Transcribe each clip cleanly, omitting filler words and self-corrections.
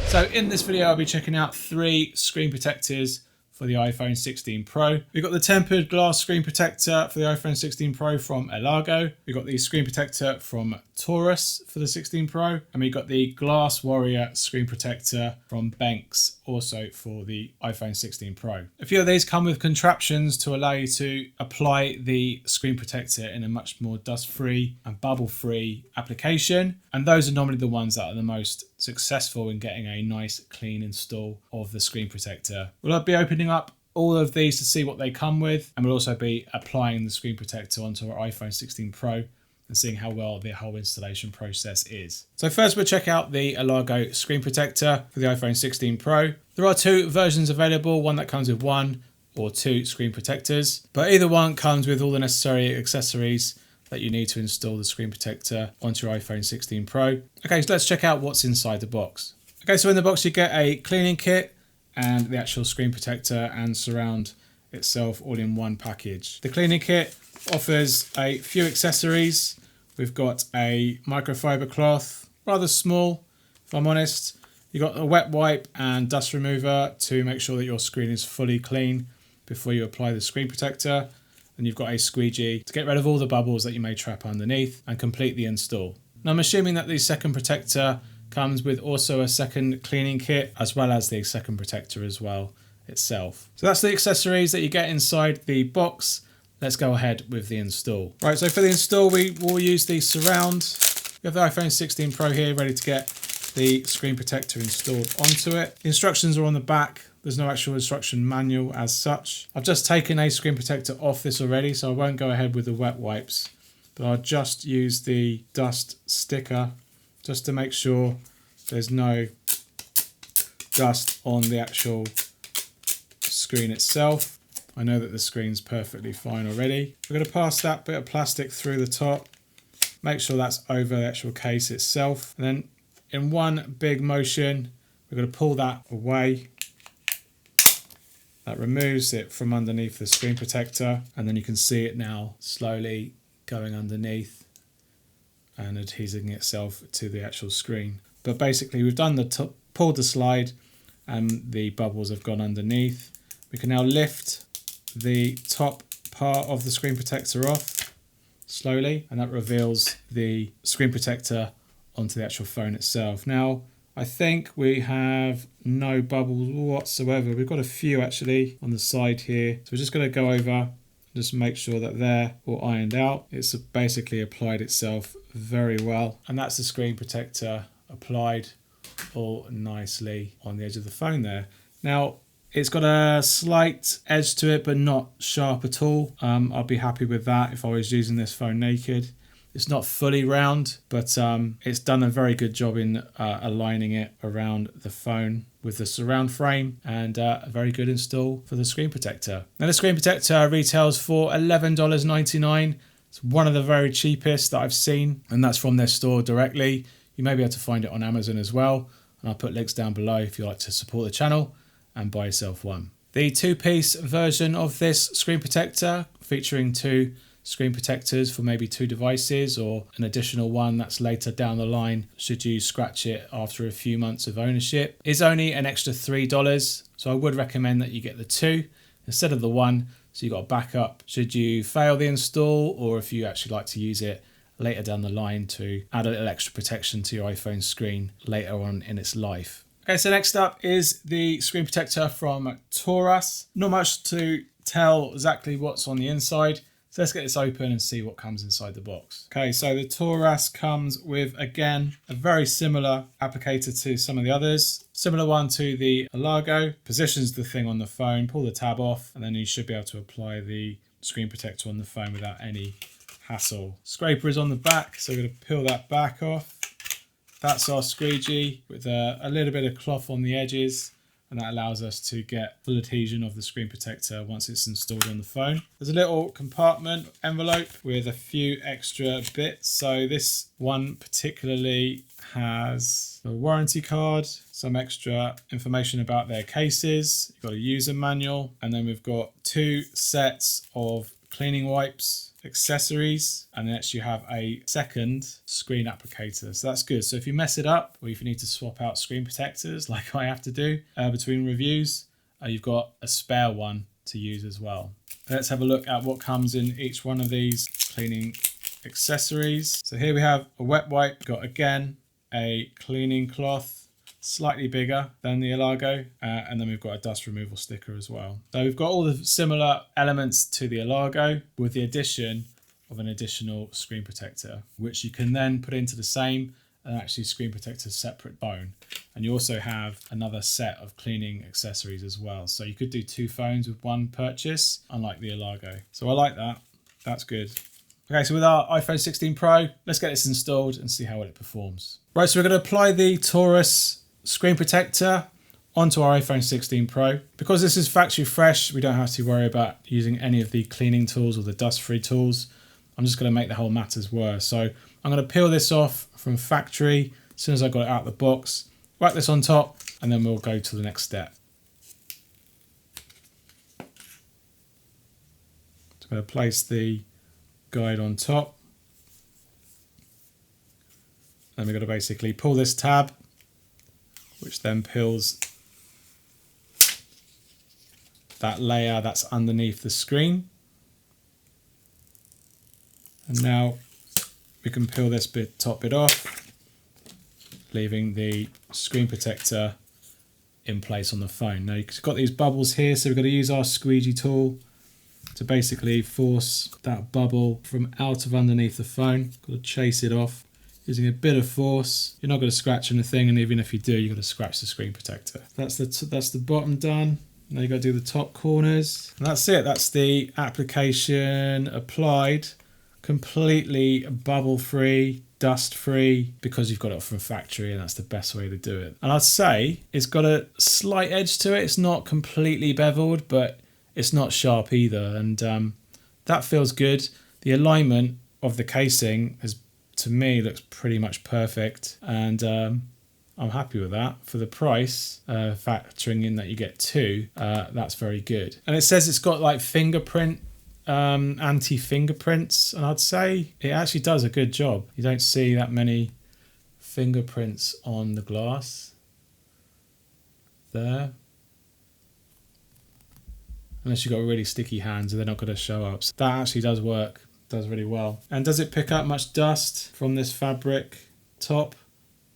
So in this video, I'll be checking out 3 screen protectors for the iPhone 16 Pro. We've got the tempered glass screen protector for the iPhone 16 Pro from Elago. We've got the screen protector from Torras for the 16 Pro. And we've got the Glass Warrior screen protector from Benks, also for the iPhone 16 Pro. A few of these come with contraptions to allow you to apply the screen protector in a much more dust-free and bubble-free application. And those are normally the ones that are the most successful in getting a nice clean install of the screen protector. We'll be opening up all of these to see what they come with, and we'll also be applying the screen protector onto our iPhone 16 Pro and seeing how well the whole installation process is. So first we'll check out the Elago screen protector for the iPhone 16 Pro. There are 2 versions available, one that comes with 1 or 2 screen protectors, but either one comes with all the necessary accessories that you need to install the screen protector onto your iPhone 16 Pro. Okay, so let's check out what's inside the box. Okay, so in the box you get a cleaning kit and the actual screen protector and surround itself all in one package. The cleaning kit offers a few accessories. We've got a microfiber cloth, rather small if I'm honest. You've got a wet wipe and dust remover to make sure that your screen is fully clean before you apply the screen protector. And you've got a squeegee to get rid of all the bubbles that you may trap underneath and complete the install. Now I'm assuming that the second protector comes with also a second cleaning kit as well as the second protector as well itself. So that's the accessories that you get inside the box. Let's go ahead with the install. Right, so for the install we will use the surround. We have the iPhone 16 Pro here ready to get the screen protector installed onto it. The instructions are on the back. There's no actual instruction manual as such. I've just taken a screen protector off this already, so I won't go ahead with the wet wipes, but I'll just use the dust sticker just to make sure there's no dust on the actual screen itself. I know that the screen's perfectly fine already. We're going to pass that bit of plastic through the top, make sure that's over the actual case itself, and then in one big motion we're going to pull that away. That removes it from underneath the screen protector, and then you can see it now slowly going underneath and adhesing itself to the actual screen. But basically we've done the pulled the slide and the bubbles have gone underneath. We can now lift the top part of the screen protector off slowly, and that reveals the screen protector onto the actual phone itself. Now I think we have no bubbles whatsoever. We've got a few actually on the side here. So we're just going to go over, just make sure that they're all ironed out. It's basically applied itself very well. And that's the screen protector applied all nicely on the edge of the phone there. Now, it's got a slight edge to it, but not sharp at all. I'd be happy with that if I was using this phone naked. It's not fully round, but it's done a very good job in aligning it around the phone with the surround frame, and a very good install for the screen protector. Now the screen protector retails for $11.99. It's one of the very cheapest that I've seen, and that's from their store directly. You may be able to find it on Amazon as well, and I'll put links down below if you'd like to support the channel and buy yourself one. The 2-piece version of this screen protector, featuring 2 screen protectors for maybe 2 devices, or an additional one that's later down the line should you scratch it after a few months of ownership, is only an extra $3. So I would recommend that you get the 2 instead of the 1, so you've got a backup should you fail the install, or if you actually like to use it later down the line to add a little extra protection to your iPhone screen later on in its life. Okay, so next up is the screen protector from Torras. Not much to tell exactly what's on the inside. So let's get this open and see what comes inside the box. Okay, so the Torras comes with, again, a very similar applicator to some of the others. Similar one to the Elago. Positions the thing on the phone, pull the tab off, and then you should be able to apply the screen protector on the phone without any hassle. Scraper is on the back, so we're going to peel that back off. That's our squeegee with a little bit of cloth on the edges, and that allows us to get full adhesion of the screen protector once it's installed on the phone. There's a little compartment envelope with a few extra bits. So this one particularly has a warranty card, some extra information about their cases. You've got a user manual, and then we've got 2 sets of cleaning wipes accessories, and next you have a second screen applicator. So that's good. So if you mess it up, or if you need to swap out screen protectors like I have to do between reviews, you've got a spare one to use as well. Let's have a look at what comes in each one of these cleaning accessories. So here we have a wet wipe, got again a cleaning cloth, slightly bigger than the Elago, and then we've got a dust removal sticker as well. So we've got all the similar elements to the Elago with the addition of an additional screen protector, which you can then put into the same and actually screen protect a separate bone. And you also have another set of cleaning accessories as well. So you could do 2 phones with one purchase, unlike the Elago. So I like that. That's good. Okay, so with our iPhone 16 Pro, let's get this installed and see how well it performs. Right, so we're going to apply the Torras screen protector onto our iPhone 16 Pro. Because this is factory fresh, we don't have to worry about using any of the cleaning tools or the dust-free tools. I'm just going to make the whole matters worse. So I'm going to peel this off from factory as soon as I got it out of the box, whack this on top, and then we'll go to the next step. So I'm going to place the guide on top. Then we're going to basically pull this tab, which then peels that layer that's underneath the screen. And now we can peel this top bit off, leaving the screen protector in place on the phone. Now you've got these bubbles here, so we're going to use our squeegee tool to basically force that bubble from out of underneath the phone. Got to chase it off using a bit of force. You're not going to scratch anything, and even if you do, you've got to scratch the screen protector. That's the bottom done. Now you've got to do the top corners. And that's it. That's the application applied. Completely bubble free, dust free, because you've got it from factory, and that's the best way to do it. And I'd say it's got a slight edge to it. It's not completely beveled, but it's not sharp either, and that feels good. The alignment of the casing has, to me, looks pretty much perfect, and I'm happy with that. For the price, factoring in that you get 2, that's very good. And it says it's got like fingerprint anti-fingerprints, and I'd say it actually does a good job. You don't see that many fingerprints on the glass there, unless you've got really sticky hands and they're not going to show up. So that actually does work, does really well. And does it pick up much dust from this fabric top?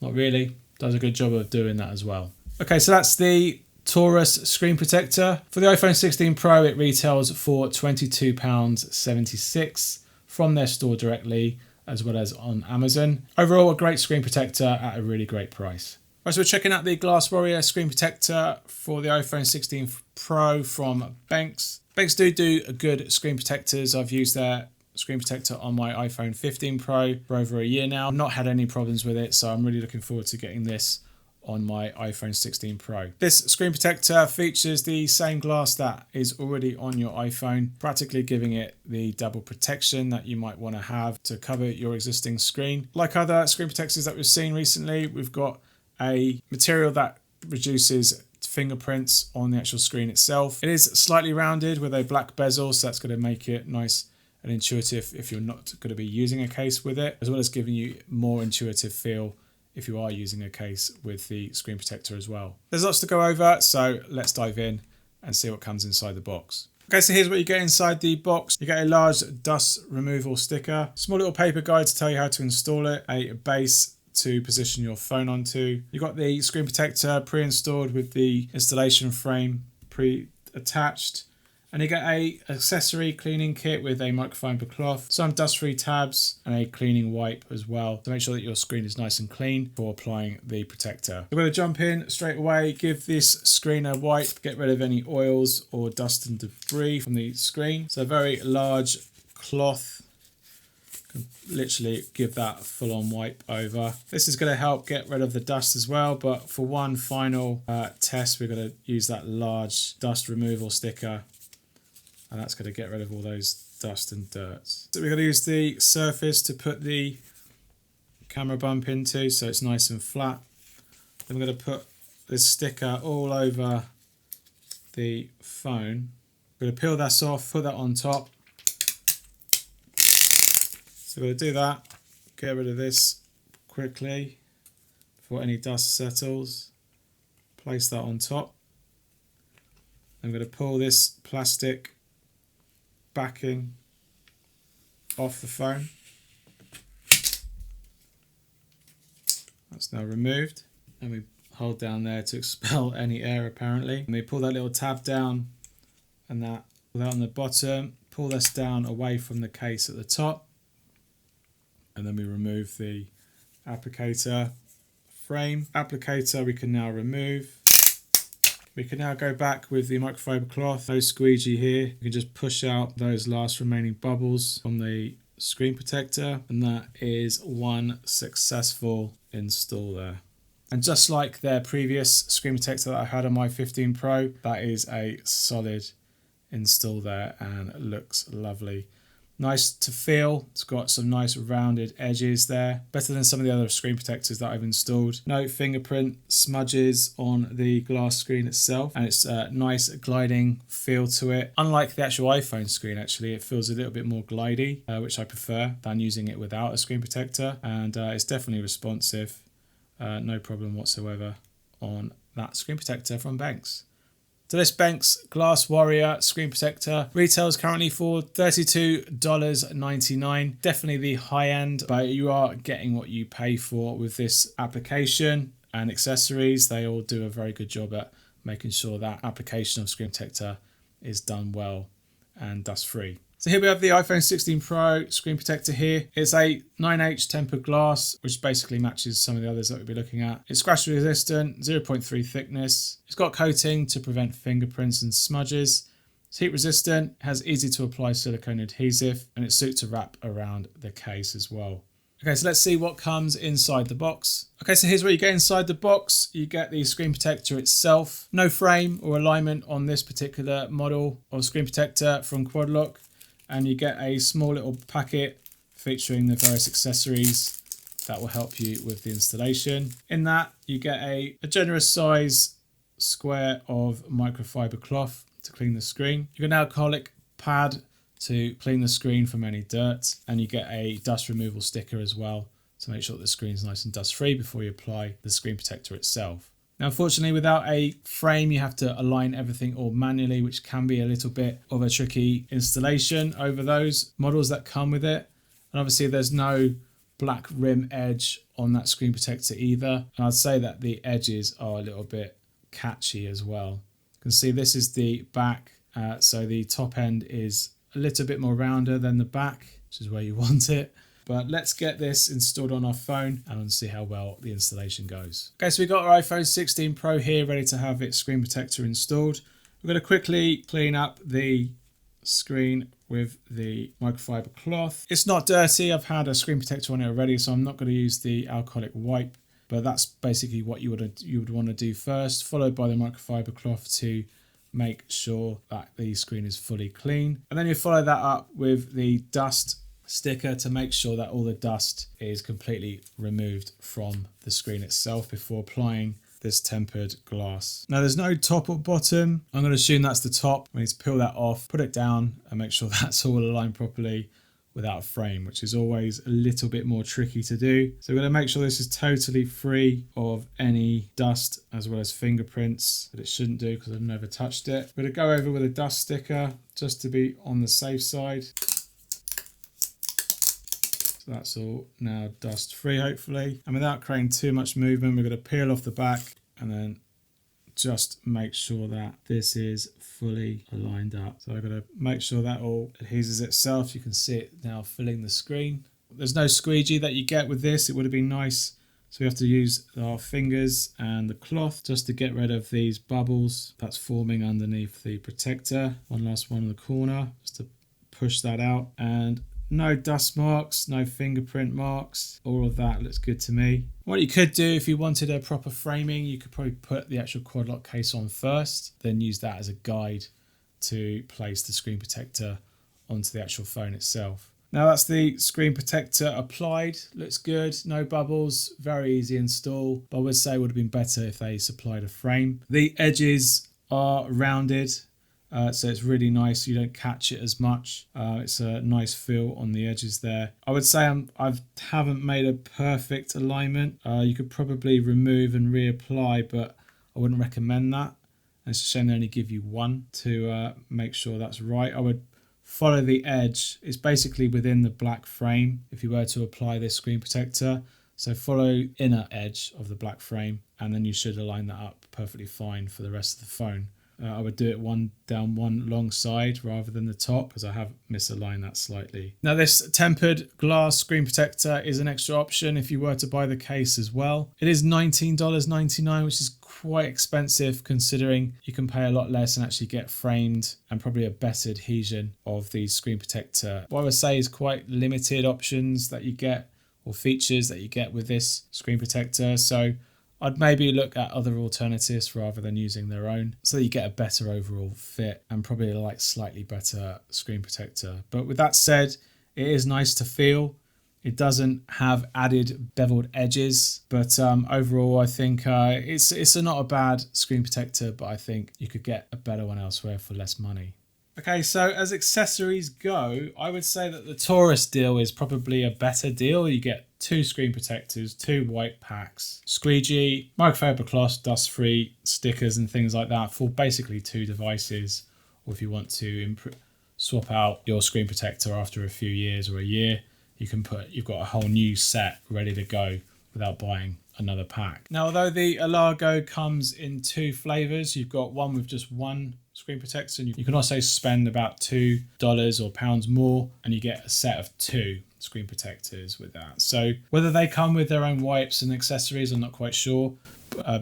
Not really. Does a good job of doing that as well. Okay, so that's the Torras screen protector. For the iPhone 16 Pro, it retails for £22.76 from their store directly, as well as on Amazon. Overall, a great screen protector at a really great price. Right, so we're checking out the Glass Warrior screen protector for the iPhone 16 Pro from Benks. Benks do good screen protectors. I've used their screen protector on my iPhone 15 Pro for over a year now. I've not had any problems with it, so I'm really looking forward to getting this on my iPhone 16 Pro. This screen protector features the same glass that is already on your iPhone, practically giving it the double protection that you might want to have to cover your existing screen. Like other screen protectors that we've seen recently, we've got a material that reduces fingerprints on the actual screen itself. It is slightly rounded with a black bezel, so that's going to make it nice and intuitive if you're not going to be using a case with it, as well as giving you more intuitive feel if you are using a case with the screen protector as well. There's lots to go over, so let's dive in and see what comes inside the box. Okay, so here's what you get inside the box. You get a large dust removal sticker, small little paper guide to tell you how to install it, a base to position your phone onto. You've got the screen protector pre-installed with the installation frame pre-attached. And you get a accessory cleaning kit with a microfiber cloth, some dust-free tabs, and a cleaning wipe as well to make sure that your screen is nice and clean for applying the protector. We're going to jump in straight away, give this screen a wipe, get rid of any oils or dust and debris from the screen. So a very large cloth, can literally give that full-on wipe over. This is going to help get rid of the dust as well, but for one final test, we're going to use that large dust removal sticker. And that's going to get rid of all those dust and dirt. So we're going to use the surface to put the camera bump into, so it's nice and flat. Then we're going to put this sticker all over the phone. We're going to peel that off, put that on top. So I'm going to do that, get rid of this quickly before any dust settles. Place that on top. I'm going to pull this plastic backing off the phone. That's now removed, and we hold down there to expel any air apparently. And we pull that little tab down and that on the bottom, pull this down away from the case at the top, and then we remove the applicator frame. Applicator we can now remove. We can now go back with the microfiber cloth, no squeegee here. You can just push out those last remaining bubbles from the screen protector, and that is one successful install there. And just like their previous screen protector that I had on my 15 Pro, that is a solid install there and it looks lovely. Nice to feel. It's got some nice rounded edges there. Better than some of the other screen protectors that I've installed. No fingerprint smudges on the glass screen itself. And it's a nice gliding feel to it. Unlike the actual iPhone screen, actually, it feels a little bit more glidey, which I prefer than using it without a screen protector. And it's definitely responsive. No problem whatsoever on that screen protector from Benks. So this Benks Glass Warrior screen protector retails currently for $32.99. Definitely the high end, but you are getting what you pay for with this application and accessories. They all do a very good job at making sure that application of screen protector is done well and dust free. So here we have the iPhone 16 Pro screen protector here. It's a 9H tempered glass, which basically matches some of the others that we'll be looking at. It's scratch resistant, 0.3 thickness. It's got coating to prevent fingerprints and smudges. It's heat resistant, has easy to apply silicone adhesive, and it's suited to wrap around the case as well. Okay, so let's see what comes inside the box. Okay, so here's what you get inside the box. You get the screen protector itself. No frame or alignment on this particular model of screen protector from Quadlock. And you get a small little packet featuring the various accessories that will help you with the installation. In that, you get a generous size square of microfiber cloth to clean the screen. You get an alcoholic pad to clean the screen from any dirt, and you get a dust removal sticker as well to make sure that the screen is nice and dust free before you apply the screen protector itself. Now, unfortunately, without a frame, you have to align everything all manually, which can be a little bit of a tricky installation over those models that come with it. And obviously, there's no black rim edge on that screen protector either. And I'd say that the edges are a little bit catchy as well. You can see this is the back. So the top end is a little bit more rounder than the back, which is where you want it. But let's get this installed on our phone and see how well the installation goes. Okay, so we've got our iPhone 16 Pro here ready to have its screen protector installed. We're going to quickly clean up the screen with the microfiber cloth. It's not dirty. I've had a screen protector on it already, so I'm not going to use the alcoholic wipe. But that's basically what you would want to do first, followed by the microfiber cloth to make sure that the screen is fully clean. And then you follow that up with the dust sticker to make sure that all the dust is completely removed from the screen itself before applying this tempered glass. Now there's no top or bottom. I'm going to assume that's the top. We need to peel that off, put it down and make sure that's all aligned properly without a frame, which is always a little bit more tricky to do. So we're going to make sure this is totally free of any dust as well as fingerprints, that it shouldn't do because I've never touched it. We're going to go over with a dust sticker just to be on the safe side. That's all now dust free, hopefully. And without creating too much movement, we're going to peel off the back and then just make sure that this is fully aligned up. So I've got to make sure that all adheses itself. You can see it now filling the screen. There's no squeegee that you get with this. It would have been nice. So we have to use our fingers and the cloth just to get rid of these bubbles that's forming underneath the protector. One last one in the corner just to push that out. And no dust marks, no fingerprint marks. All of that looks good to me. What you could do if you wanted a proper framing, you could probably put the actual Quadlock case on first, then use that as a guide to place the screen protector onto the actual phone itself. Now that's the screen protector applied. Looks good, no bubbles, very easy install. But I would say it would have been better if they supplied a frame. The edges are rounded. so it's really nice. You don't catch it as much. It's a nice feel on the edges there. I would say I haven't made a perfect alignment. You could probably remove and reapply, but I wouldn't recommend that. And it's a shame they only give you one to make sure that's right. I would follow the edge. It's basically within the black frame if you were to apply this screen protector. So follow inner edge of the black frame, and then you should align that up perfectly fine for the rest of the phone. I would do it one down one long side rather than the top, because I have misaligned that slightly. Now this tempered glass screen protector is an extra option if you were to buy the case as well. It is $19.99, which is quite expensive considering you can pay a lot less and actually get framed and probably a better adhesion of the screen protector. What I would say is quite limited options that you get, or features that you get with this screen protector. So I'd maybe look at other alternatives rather than using their own, so that you get a better overall fit and probably like slightly better screen protector. But with that said, it is nice to feel. It doesn't have added beveled edges, but overall I think it's not a bad screen protector, but I think you could get a better one elsewhere for less money. Okay, so as accessories go, I would say that the Torras deal is probably a better deal. You get 2 screen protectors, 2 white packs, squeegee, microfiber cloth, dust-free stickers and things like that for basically 2 devices. Or if you want to swap out your screen protector after a few years or a year, you've got a whole new set ready to go without buying another pack. Now, although the Elago comes in 2 flavors, you've got one with just one screen protector, and you can also spend about $2 or pounds more and you get a set of 2 screen protectors with that. So whether they come with their own wipes and accessories, I'm not quite sure,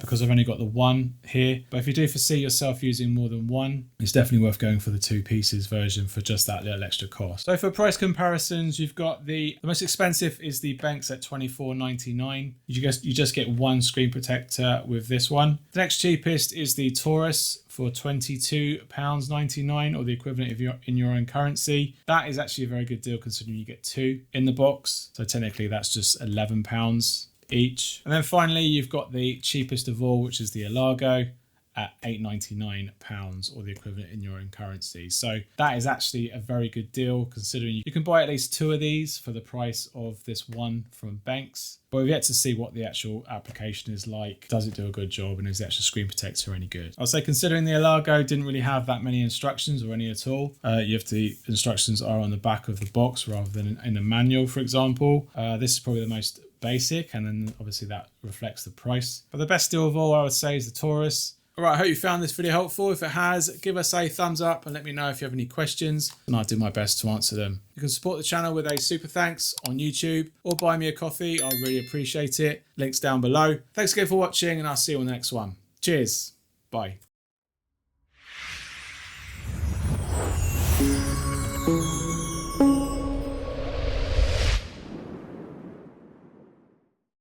because I've only got the one here. But if you do foresee yourself using more than one, it's definitely worth going for the 2 pieces version for just that little extra cost. So for price comparisons, you've got the most expensive is the Benks at $24.99. You just get 1 screen protector with this one. The next cheapest is the Torras for £22.99, or the equivalent in your own currency. That is actually a very good deal considering you get 2 in the box. So technically that's just £11 each. And then finally you've got the cheapest of all, which is the Elago at £8.99, or the equivalent in your own currency. So that is actually a very good deal considering you can buy at least 2 of these for the price of this one from Benks. But we've yet to see what the actual application is like. Does it do a good job, and is the actual screen protector any good? I'll say considering the Elago didn't really have that many instructions or any at all. The instructions are on the back of the box rather than in a manual, for example. This is probably the most basic, and then obviously that reflects the price. But the best deal of all I would say is the Torras. Alright, I hope you found this video helpful. If it has, give us a thumbs up and let me know if you have any questions, and I'll do my best to answer them. You can support the channel with a super thanks on YouTube or buy me a coffee. I really appreciate it. Links down below. Thanks again for watching, and I'll see you on the next one. Cheers. Bye.